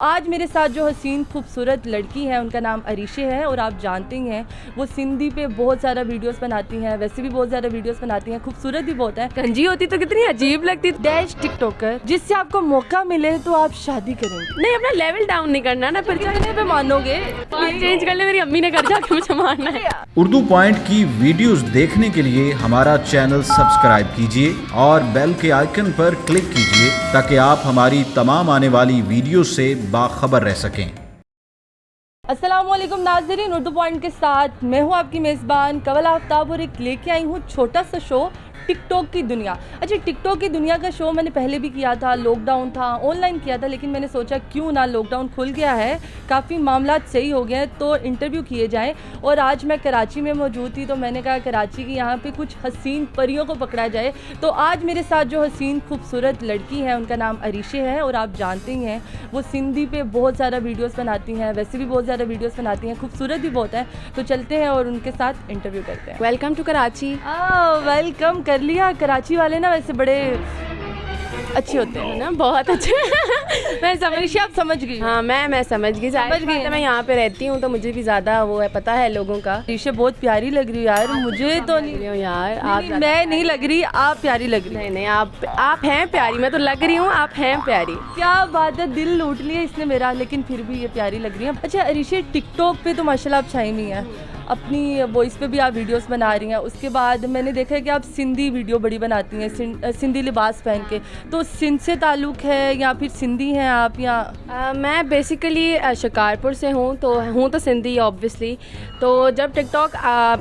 आज मेरे साथ जो हसीन खूबसूरत लड़की है उनका नाम अरीशे है और आप जानते ही हैं वो सिंधी पे बहुत सारा वीडियोस बनाती हैं, वैसे भी बहुत सारा वीडियोस बनाती हैं, खूबसूरत भी बहुत है। गंजी होती तो कितनी अजीब लगती। डैश टिकटॉकर, जिससे आपको मौका मिले तो आप शादी करेंगे। नहीं, अपना लेवल डाउन नहीं करना ना, फिर कितने पे मानोगे? चेंज कर ले, मेरी अम्मी ने घर जाके मुझे मारना है। उर्दू पॉइंट की वीडियोस देखने के लिए हमारा चैनल सब्सक्राइब कीजिए और बेल के आइकन पर क्लिक कीजिए ताकि आप हमारी तमाम आने वाली वीडियो से बाखबर रह सकें। अस्सलामुअलैकुम नाज़रीन, उर्दू पॉइंट के साथ मैं हूँ आपकी मेज़बान कवल आफ्ताब और एक लेके आई हूँ छोटा सा शो टिकटॉक की दुनिया। अच्छा, टिकटॉक की दुनिया का शो मैंने पहले भी किया था, लॉकडाउन था, ऑनलाइन किया था, लेकिन मैंने सोचा क्यों ना, लॉकडाउन खुल गया है, काफ़ी मामला सही हो गए हैं तो इंटरव्यू किए जाएं। और आज मैं कराची में मौजूद थी तो मैंने कहा कराची की यहाँ पे कुछ हसीन परियों को पकड़ा जाए। तो आज मेरे साथ जो हसीन खूबसूरत लड़की है उनका नाम अरीशे है और आप जानते ही हैं वो सिंधी पे बहुत सारा वीडियोज़ बनाती हैं, वैसे भी बहुत ज़्यादा वीडियोज़ बनाती हैं, खूबसूरत भी बहुत है। तो चलते हैं और उनके साथ इंटरव्यू करते हैं। Welcome to Karachi. वेलकम कर लिया। कराची वाले ना वैसे बड़े अच्छे होते हैं ना, बहुत अच्छे। मैं समझ, आप समझ गई? हाँ, मैं समझ गई। मैं यहाँ पे रहती हूँ तो मुझे भी ज़्यादा वो है, पता है लोगों का। अरीशे बहुत प्यारी लग रही हो यार, मुझे तो नहीं हो यार। आप मैं नहीं लग रही, आप प्यारी लग रही। नहीं, आप हैं प्यारी, मैं तो लग रही हूँ, आप हैं प्यारी। क्या बात है, दिल लूट लिया इसने मेरा, लेकिन फिर भी ये प्यारी लग रही है। अच्छा अरीशे, टिकटॉक पे तो माशाल्लाह आप छाई हुई हैं, अपनी वॉइस पे भी आप वीडियोस बना रही हैं। उसके बाद मैंने देखा है कि आप सिंधी वीडियो बड़ी बनाती हैं, सिंधी लिबास पहन के। तो सिंध से ताल्लुक़ है या फिर सिंधी हैं आप? या मैं बेसिकली शिकारपुर से हूँ, तो सिंधी ऑब्वियसली। तो जब टिकटॉक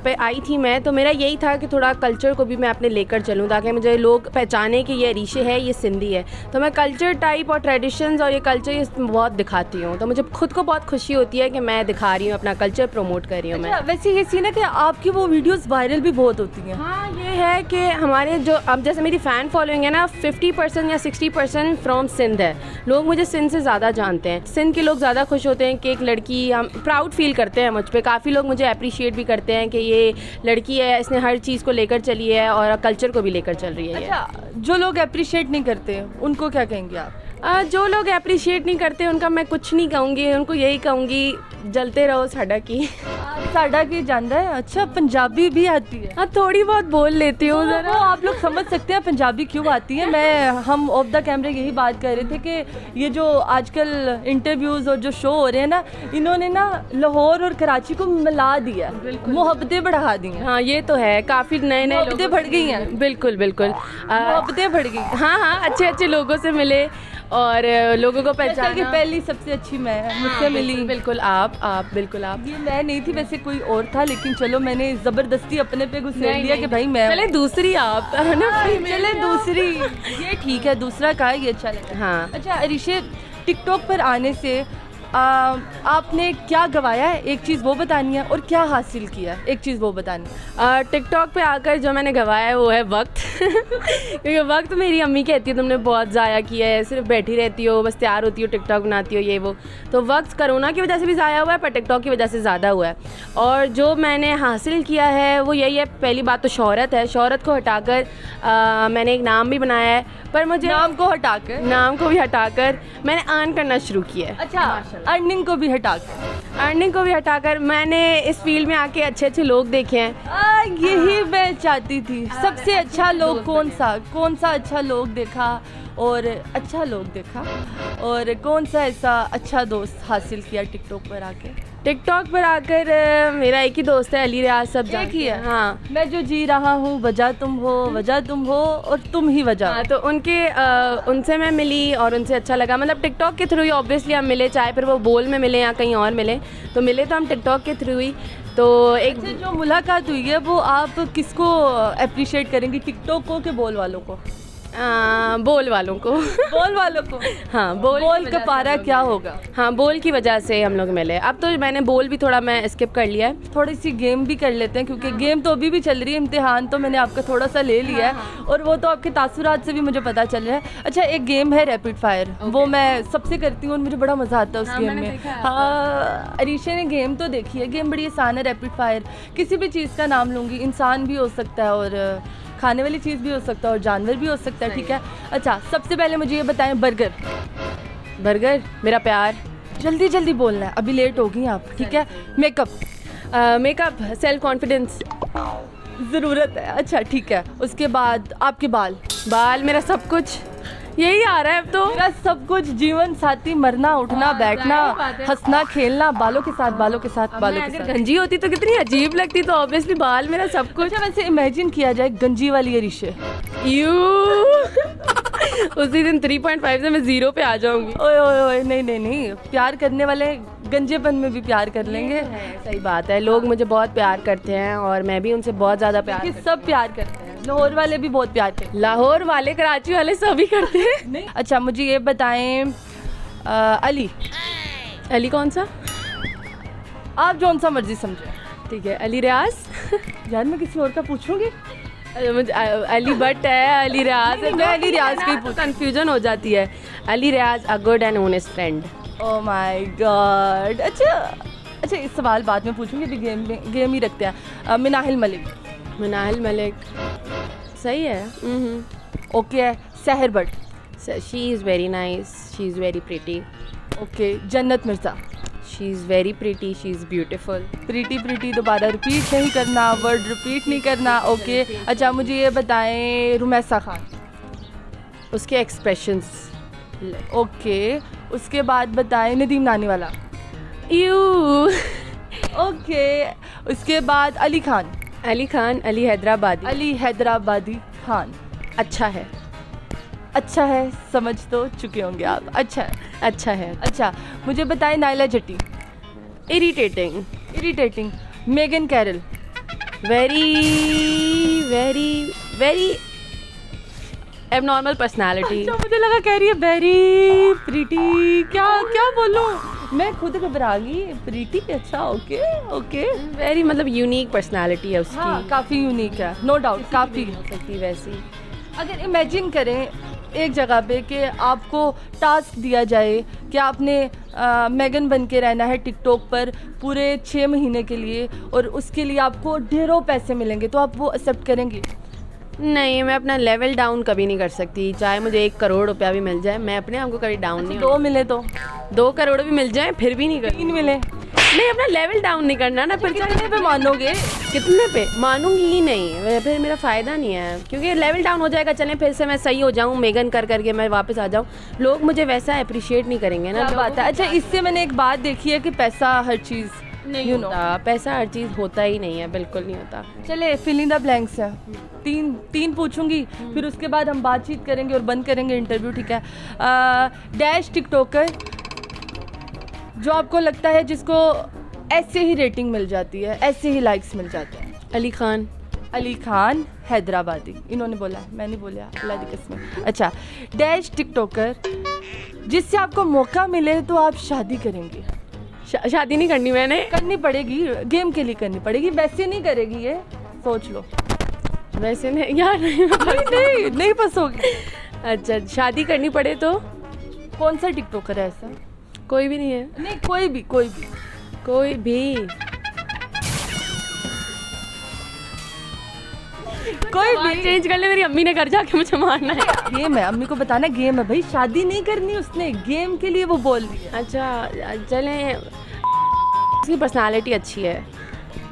पे आई थी मैं, तो मेरा यही था कि थोड़ा कल्चर को भी मैं अपने लेकर चलूँ ताकि मुझे लोग पहचाने कि ये अरीशे है, ये सिंधी है। तो मैं कल्चर टाइप और ट्रेडिशंस और ये कल्चर बहुत दिखाती हूँ, तो मुझे खुद को बहुत खुशी होती है कि मैं दिखा रही हूँ, अपना कल्चर प्रमोट कर रही हूँ। मैं वैसे ये सीन है कि आपकी वो वीडियोस वायरल भी बहुत होती हैं। हाँ, ये है कि हमारे जो अब जैसे मेरी फ़ैन फॉलोइंग है ना, 50% या 60% फ्रॉम सिंध है। लोग मुझे सिंध से ज़्यादा जानते हैं। सिंध के लोग ज़्यादा खुश होते हैं कि एक लड़की, हम प्राउड फील करते हैं मुझ पे। काफ़ी लोग मुझे अप्रिशिएट भी करते हैं कि ये लड़की है, इसने हर चीज़ को लेकर चली है और कल्चर को भी लेकर चल रही है। अच्छा, जो लोग अप्रिशिएट नहीं करते उनको क्या कहेंगे आप? जो लोग अप्रिशिएट नहीं करते उनका मैं कुछ नहीं कहूँगी, उनको यही कहूँगी जलते रहो साडा की। साडा की जानता है? अच्छा, पंजाबी भी आती है? हाँ, थोड़ी बहुत बोल लेती हूँ। वो आप लोग समझ सकते हैं पंजाबी क्यों आती है। हम ऑफ द कैमरे यही बात कर रहे थे कि ये जो आजकल इंटरव्यूज़ और जो शो हो रहे हैं ना, इन्होंने ना लाहौर और कराची को मिला दिया, मोहब्बतें बढ़ा दी हैं। हाँ, ये तो है, काफ़ी नए मोहब्बतें बढ़ गई हैं। बिल्कुल मोहब्बतें बढ़ गई। हाँ, अच्छे लोगों से मिले और लोगों को पहचाना। कि पहली सबसे अच्छी मैं मुझसे मिली। बिल्कुल आप बिल्कुल आप। ये मैं नहीं थी, वैसे कोई और था, लेकिन चलो मैंने ज़बरदस्ती अपने पे घुसेड़ लिया कि भाई मैं। चले दूसरी आप, है ना? चले दूसरी, ये ठीक है, दूसरा का है, ये अच्छा लगा। हाँ। अच्छा अरीशे, टिकटॉक पर आने से आपने क्या गवाया है, एक चीज़ वो बतानी है, और क्या हासिल किया है, एक चीज़ वो बतानी है। टिकटॉक पे आकर जो मैंने गवाया है वो है वक्त। क्योंकि वक्त मेरी अम्मी कहती है तुमने बहुत ज़ाया किया है, सिर्फ बैठी रहती हो, बस तैयार होती हो, टिकटॉक बनाती हो, ये वो। तो वक्त कोरोना की वजह से भी ज़ाया हुआ है, पर टिकटॉक की वजह से ज़्यादा हुआ है। और जो मैंने हासिल किया है वो यही है, पहली बात तो शोहरत है। शोहरत को हटाकर मैंने एक नाम भी बनाया है, पर मुझे नाम को भी हटाकर मैंने अर्न करना शुरू किया है। अच्छा, अर्निंग को भी हटाकर मैंने इस फील्ड में आके अच्छे लोग देखे हैं। यही मैं चाहती थी। सबसे अच्छा लोग कौन सा अच्छा लोग देखा और कौन सा ऐसा अच्छा दोस्त हासिल किया टिकटॉक पर आकर? मेरा एक ही दोस्त है, अली रियाज, सब जानती है। हाँ, मैं जो जी रहा हूँ, वजह तुम हो और तुम ही वजह। हाँ, तो उनसे मैं मिली और उनसे अच्छा लगा। मतलब टिकटॉक के थ्रू ही ऑब्वियसली हम मिले, चाहे फिर वो बोल में मिले या कहीं और मिले, तो मिले तो हम टिकटॉक के थ्रू ही। तो एक जो मुलाकात हुई है वो आप किसको अप्रिशिएट करेंगी, टिकटॉक को कि बोल वालों को? बोल वालों को। हाँ, बोल का पारा क्या होगा? हाँ, बोल की वजह से हम लोग मिले। अब तो मैंने बोल भी थोड़ा मैं स्किप कर लिया है। थोड़ी सी गेम भी कर लेते हैं, क्योंकि गेम तो अभी भी चल रही है, इम्तिहान तो मैंने आपका थोड़ा सा ले लिया है, और वो तो आपके तासुरात से भी मुझे पता चल रहा है। अच्छा, एक गेम है रैपिड फायर, वो मैं सबसे करती हूँ और मुझे बड़ा मज़ा आता है उस गेम में। हाँ, अरीशे ने गेम तो देखी है, गेम बड़ी आसान है रैपिड फायर। किसी भी चीज़ का नाम लूँगी, इंसान भी हो सकता है और खाने वाली चीज़ भी हो सकता है और जानवर भी हो सकता है, ठीक है? अच्छा, सबसे पहले मुझे ये बताएं, बर्गर बर्गर, मेरा प्यार। जल्दी जल्दी बोलना है, अभी लेट हो गई आप, ठीक है। Makeup, makeup, self confidence. ज़रूरत है, अच्छा ठीक है। उसके बाद आपके बाल, बाल, मेरा सब कुछ, यही आ रहा है अब तो। मेरा सब कुछ, जीवन साथी, मरना उठना बैठना, जाहिर बात है। हंसना खेलना, बालों के साथ बालों के साथ अब बालों मैं के अगर साथ। गंजी होती तो कितनी अजीब लगती, तो ऑब्वियसली बाल मेरा सब कुछ। अच्छा वैसे इमेजिन किया जाए गंजी वाली ये रिशे, यू उसी दिन 3.5 से मैं 0 पे आ जाऊंगी। ओए ओए ओए, नहीं नहीं नहीं, प्यार करने वाले गंजेपन में भी प्यार कर लेंगे। सही बात है, लोग मुझे बहुत प्यार करते हैं और मैं भी उनसे बहुत ज़्यादा प्यार कि सब प्यार करते हैं, लाहौर वाले भी बहुत प्यार करते लाहौर वाले, कराची वाले सभी करते हैं। हैं। अच्छा मुझे ये बताएं, अली, अली कौन सा? आप जौन सा मर्जी समझें। ठीक है, अली रियाज। यार मैं किसी और का पूछूंगी? मुझे अली भट्ट है, अली रियाज है, मैं अली रियाज का ही पूछ, कंफ्यूजन हो जाती है। Ali Riaz, a good and honest friend. Oh my god. अच्छा अच्छा, इस सवाल बाद में पूछूंगी, अभी गेम ही रखते हैं। मिनाहिल मलिक, मनाहिल मलिक, सही है। ओके है। Sehar but, she is very nice, she is very pretty. Okay. Jannat Mirza, she is very pretty, she is beautiful. Pretty pretty दोबारा रिपीट नहीं करना, वर्ड रिपीट नहीं करना, ओके। अच्छा मुझे ये बताएं, रुमैसा खान, उसके एक्सप्रेशंस। ओके। उसके बाद बताएं, नदीम नानीवाला, यू। ओके। उसके बाद अली खान, अली खान, अली हैदराबादी। अली हैदराबादी खान, अच्छा है, अच्छा है, समझ तो चुके होंगे आप, अच्छा है। अच्छा है। अच्छा मुझे बताएं, Naila Jatti, irritating, irritating. Megan Carroll, very very very abnormal personality. अच्छा मुझे लगा कह रही है वेरी प्रीटी, क्या क्या बोलूं, मैं खुद घबरा गई। प्रीटी, अच्छा ओके ओके। वेरी मतलब यूनिक पर्सनालिटी है उसकी। हाँ काफ़ी यूनिक है, नो डाउट, काफ़ी। हो सकती वैसी। अगर इमेजिन करें एक जगह पे कि आपको टास्क दिया जाए कि आपने मेगन बन के रहना है टिकटॉक पर पूरे 6 महीने के लिए और उसके लिए आपको ढेरों पैसे मिलेंगे, तो आप वो एक्सेप्ट करेंगे? नहीं, मैं अपना लेवल डाउन कभी नहीं कर सकती, चाहे मुझे 1 करोड़ रुपया भी मिल जाए, मैं अपने आप को कभी डाउन नहीं। 2 मिले तो 2 करोड़ भी मिल जाए फिर भी नहीं कर। 3 मिले, नहीं, अपना लेवल डाउन नहीं करना ना। फिर कितने पे मानोगे? कितने पे मानूंगी ही नहीं, फिर मेरा फ़ायदा नहीं है, क्योंकि लेवल डाउन हो जाएगा। चलें फिर से मैं सही हो जाऊँ, मेगन कर करके मैं वापस आ जाऊँ, लोग मुझे वैसा अप्रिशिएट नहीं करेंगे ना। क्या बात है। अच्छा इससे मैंने एक बात देखी है कि पैसा हर चीज़ नहीं होता, पैसा हर चीज़ होता ही नहीं है, बिल्कुल नहीं होता। चले फिल इन द ब्लैंक्स है, तीन पूछूंगी, फिर उसके बाद हम बातचीत करेंगे और बंद करेंगे इंटरव्यू, ठीक है। डैश टिकटॉकर जो आपको लगता है जिसको ऐसे ही रेटिंग मिल जाती है, ऐसे ही लाइक्स मिल जाते हैं? अली खान। अली खान हैदराबादी, इन्होंने बोला, मैं नहीं बोला, अल्लाह की कसम। अच्छा डैश टिकटॉकर जिससे आपको मौका मिले तो आप शादी करेंगे? शादी नहीं करनी मैंने। करनी पड़ेगी, गेम के लिए करनी पड़ेगी, वैसे नहीं करेगी ये, सोच लो। वैसे नहीं यार, नहीं फंसोगी। अच्छा, शादी करनी पड़े तो? कौन सा टिकटॉकर है ऐसा? कोई भी नहीं है। नहीं कोई भी, कोई भी, कोई भी, कोई भी। चेंज कर ले, मेरी अम्मी ने घर जाके मुझे मारना है। गेम है, अम्मी को बताना गेम है भाई, शादी नहीं करनी उसने, गेम के लिए वो बोल रही है। अच्छा चलें, उसकी पर्सनालिटी अच्छी है।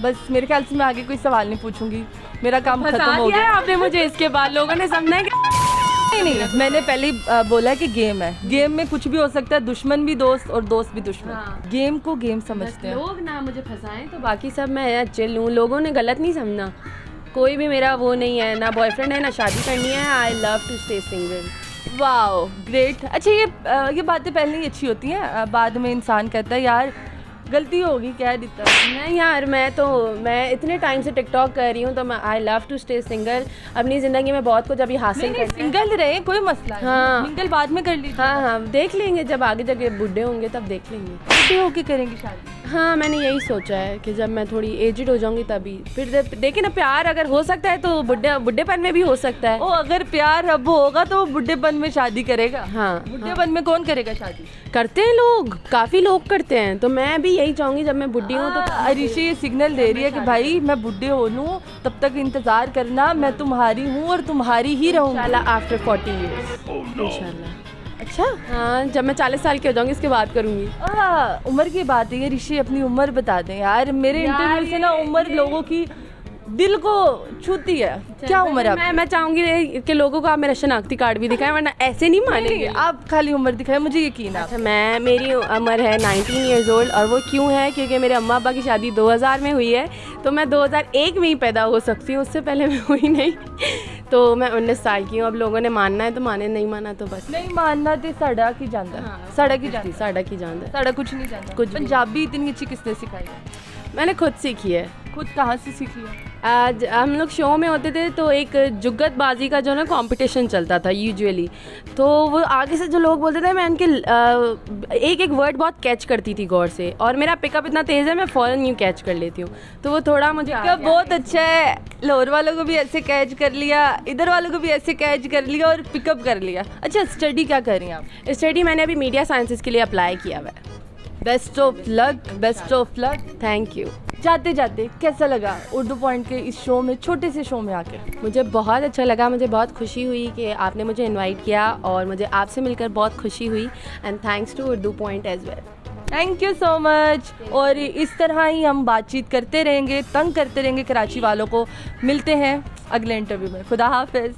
बस मेरे ख्याल से मैं आगे कोई सवाल नहीं पूछूंगी, मेरा काम खत्म फंसा हो दिया है गया। आपने मुझे, इसके बाद लोगों ने समझना है कि नहीं, मैंने पहले ही बोला है कि गेम है, गेम में कुछ भी हो सकता है, दुश्मन भी दोस्त और दोस्त भी दुश्मन। हाँ। गेम को गेम समझते हैं। लोग ना मुझे फंसाएं तो बाकी सब मैं चिल हूँ, लोगों ने गलत नहीं समझना। कोई भी मेरा वो नहीं है, ना बॉयफ्रेंड है, ना शादी करनी है। I love to stay single. Wow great. अच्छा ये बातें पहले ही अच्छी होती हैं, बाद में इंसान कहता है यार गलती होगी, कह देता है। नहीं यार, मैं इतने टाइम से टिकटॉक कर रही हूँ, तो मैं I love to stay single. अपनी ज़िंदगी में बहुत कुछ अभी हासिल करना है। सिंगल रहे, कोई मसला नहीं, हाँ। सिंगल बाद में कर लीजिए। हाँ, देख लेंगे जब आगे जगह बुढ़े होंगे तब देख लेंगे। बुढ़े होके करेंगे शादी? हाँ, मैंने यही सोचा है कि जब मैं थोड़ी एजिड हो जाऊंगी तभी फिर देखिए ना, प्यार अगर हो सकता है तो बुढ़ेपन में भी हो सकता है। ओ अगर प्यार अब होगा तो बुढ़ेपन में शादी करेगा? हाँ, बुढ़ेपन में कौन करेगा शादी? करते हैं लोग, काफ़ी लोग करते हैं, तो मैं भी यही चाहूँगी जब मैं बुढ़ी हूँ तो। अरिशी ये सिग्नल दे रही है कि भाई मैं बुढ़े हो लूँ, तब तक इंतज़ार करना, मैं तुम्हारी हूँ और तुम्हारी ही रहूँगी। इंशाल्लाह आफ्टर 40 years इंशाल्लाह। अच्छा हाँ, जब मैं 40 साल की हो जाऊंगी उसके बाद करूँगी। उम्र की बात है ये, ऋषि अपनी उम्र बता दें यार। मेरे इंटरव्यू से ना उम्र लोगों की दिल को छूती है। क्या उम्र है आपकी? मैं चाहूँगी कि लोगों को आप मेरा शनाख्ती कार्ड भी दिखाएं, वरना ऐसे नहीं मानेंगे। आप खाली उम्र दिखाएं, मुझे यकीन है। अच्छा, मेरी उम्र है 19 ईयर्स ओल्ड, और वो क्यों है क्योंकि मेरे अम्मा अब्बा की शादी 2000 में हुई है, तो मैं 2001 में ही पैदा हो सकती हूँ, उससे पहले मैं हुई नहीं। तो मैं 19 साल की हूँ। अब लोगों ने मानना है तो माने, नहीं माना तो बस नहीं मानना तो साड़ा की जानता है, साड़ा की जानता, साड़ा की जान है। साड़ा कुछ नहीं जानता। कुछ भी। पंजाबी इतनी अच्छी किसने सिखाई है? मैंने खुद सीखी है। खुद कहाँ से सीखी है? आज हम लोग शो में होते थे तो एक जुग्गतबाजी का जो ना कंपटीशन चलता था यूजुअली, तो वो आगे से जो लोग बोलते थे मैं उनके एक एक वर्ड बहुत कैच करती थी गौर से, और मेरा पिकअप इतना तेज़ है मैं फ़ौरन यूँ कैच कर लेती हूँ, तो वो थोड़ा मुझे पिकअप बहुत अच्छा है। लाहौर वालों को भी ऐसे कैच कर लिया, इधर वालों को भी ऐसे कैच कर लिया और पिकअप कर लिया। अच्छा, स्टडी क्या कर रही हैं आप? स्टडी मैंने अभी मीडिया साइंसेस के लिए अप्लाई किया हुआ है। Best of luck, best of luck. Thank you. जाते जाते कैसा लगा उर्दू पॉइंट के इस शो में, छोटे से शो में आके? मुझे बहुत अच्छा लगा, मुझे बहुत खुशी हुई कि आपने मुझे इनवाइट किया, और मुझे आपसे मिलकर बहुत खुशी हुई, and thanks to Urdu point as well. Thank you so much. और इस तरह ही हम बातचीत करते रहेंगे, तंग करते रहेंगे कराची वालों को। मिलते हैं अगले इंटरव्यू में। खुदा हाफिज़।